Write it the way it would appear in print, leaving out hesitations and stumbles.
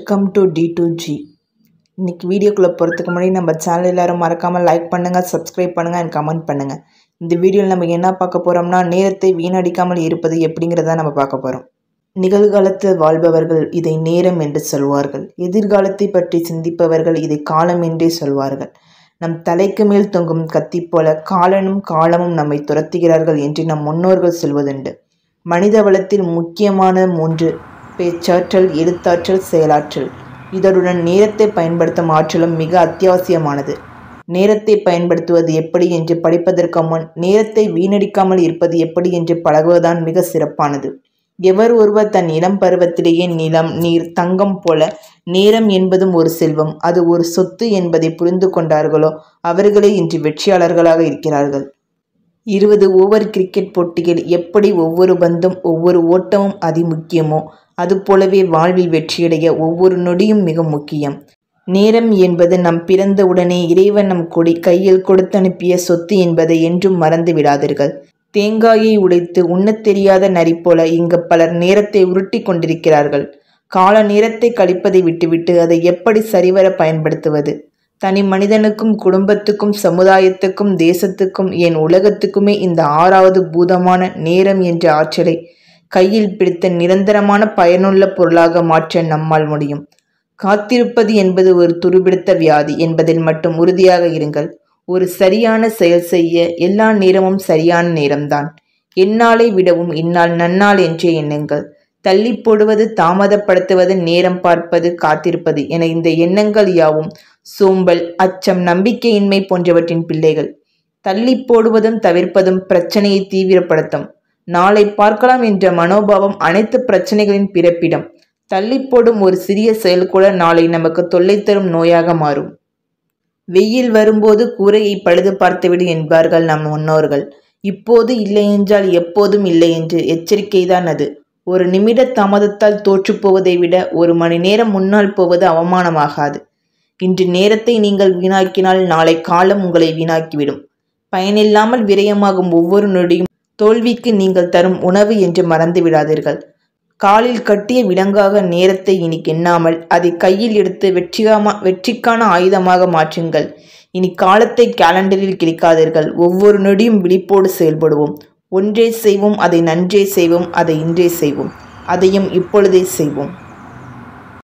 Welcome to D2G. இன்னைக்கு வீடியோக்குள்ளே போகிறதுக்கு முன்னாடி நம்ம சேனல் எல்லாரும் மறக்காமல் லைக் பண்ணுங்கள், சப்ஸ்கிரைப் பண்ணுங்கள் அண்ட் கமெண்ட் பண்ணுங்கள். இந்த வீடியோவில் நம்ம என்ன பார்க்க போகிறோம்னா, நேரத்தை வீணடிக்காமல் இருப்பது எப்படிங்கிறத நம்ம பார்க்க போகிறோம். நிகழ்காலத்தில் வாழ்பவர்கள் இதை நேரம் என்று சொல்வார்கள். எதிர்காலத்தை பற்றி சிந்திப்பவர்கள் இதை காலம் என்றே சொல்வார்கள். நம் தலைக்கு மேல் தொங்கும் கத்தி போல காலனும் காலமும் நம்மை துரத்துகிறார்கள் என்று நம் முன்னோர்கள் சொல்வதுண்டு. மனித வளத்தில் முக்கியமான 3: பேச்சாற்றல், எழுத்தாற்றல், செயலாற்றல். இதனுடன் நேரத்தை பயன்படுத்தும் ஆற்றலும் மிக அத்தியாவசியமானது. நேரத்தை பயன்படுத்துவது எப்படி என்று படிப்பதற்கு முன் நேரத்தை வீணடிக்காமல் இருப்பது எப்படி என்று பழகுவதுதான் மிக சிறப்பானது. எவர் ஒருவர் தன் இளம் பருவத்திலேயே நிலம், நீர், தங்கம் போல நேரம் என்பதும் ஒரு செல்வம், அது ஒரு சொத்து என்பதை புரிந்து கொண்டார்களோ அவர்களே இன்று வெற்றியாளர்களாக இருக்கிறார்கள். 20 ஓவர் கிரிக்கெட் போட்டியில் எப்படி ஒவ்வொரு பந்தும் ஒவ்வொரு ஓட்டமும் அதிமுக்கியமோ அதுபோலவே வாழ்வில் வெற்றியடைய ஒவ்வொரு நொடியும் மிக முக்கியம். நேரம் என்பது நம் பிறந்த உடனே இறைவன் நம் கையில் கொடுத்தனுப்பிய சொத்து என்பதை என்றும் மறந்து விடாதீர்கள். தேங்காயை உடைத்து உண்ணத் தெரியாத நரி போல இங்கு பலர் நேரத்தை உருட்டி கொண்டிருக்கிறார்கள். கால நேரத்தை கழிப்பதை விட்டுவிட்டு அதை எப்படி சரிவர பயன்படுத்துவது? தனி மனிதனுக்கும், குடும்பத்துக்கும், சமுதாயத்துக்கும், தேசத்துக்கும், ஏன் உலகத்துக்குமே இந்த 6வது பூதமான நேரம் என்ற ஆற்றலை கையில் பிடித்த நிரந்தரமான பயனுள்ள பொருளாக மாற்ற நம்மால் முடியும். காத்திருப்பது என்பது ஒரு துருபிடித்த வியாதி என்பதில் மட்டும் உறுதியாக இருங்கள். ஒரு சரியான செயல் செய்ய எல்லா நேரமும் சரியான நேரம்தான். எந்நாளை விடவும் இந்நாள் நன்னாள் என்றே எண்ணுங்கள். தள்ளி போடுவது, தாமதப்படுத்துவது, நேரம் பார்ப்பது, காத்திருப்பது என இந்த எண்ணங்கள் யாவும் சோம்பல், அச்சம், நம்பிக்கையின்மை போன்றவற்றின் பிள்ளைகள். தள்ளி போடுவதும் தவிர்ப்பதும் பிரச்சனையை தீவிரப்படுத்தும். நாளை பார்க்கலாம் என்ற மனோபாவம் அனைத்து பிரச்சனைகளின் பிறப்பிடம். தள்ளி போடும் ஒரு சிறிய செயல் கூட நாளை நமக்கு தொல்லை தரும் நோயாக மாறும். வெயில் வரும்போது கூரையை பழுது பார்த்துவிடு என்பார்கள் நம் முன்னோர்கள். இப்போது இல்லை என்றால் எப்போதும் இல்லை என்று எச்சரிக்கைதான் அது. ஒரு நிமிட தாமதத்தால் தோற்று போவதை விட 1 மணி நேரம் முன்னால் போவது அவமானமாகாது. இன்று நேரத்தை நீங்கள் வீணாக்கினால் நாளை காலம் உங்களை வீணாக்கிவிடும். பயனில்லாமல் விரயமாகும் ஒவ்வொரு நொடியும் தோல்விக்கு நீங்கள் தரும் உணவு என்று மறந்து விடாதீர்கள். காலில் கட்டிய விலங்காக நேரத்தை இனி எண்ணாமல் அதை கையில் எடுத்து வெற்றிக்கான ஆயுதமாக மாற்றுங்கள். இனி காலத்தை கேலண்டரில் கிழிக்காதீர்கள். ஒவ்வொரு நொடியும் விழிப்போடு செயல்படுவோம். ஒன்றே செய்வோம், அதை நன்றே செய்வோம், அதை இன்றே செய்வோம், அதையும் இப்பொழுதே செய்வோம்.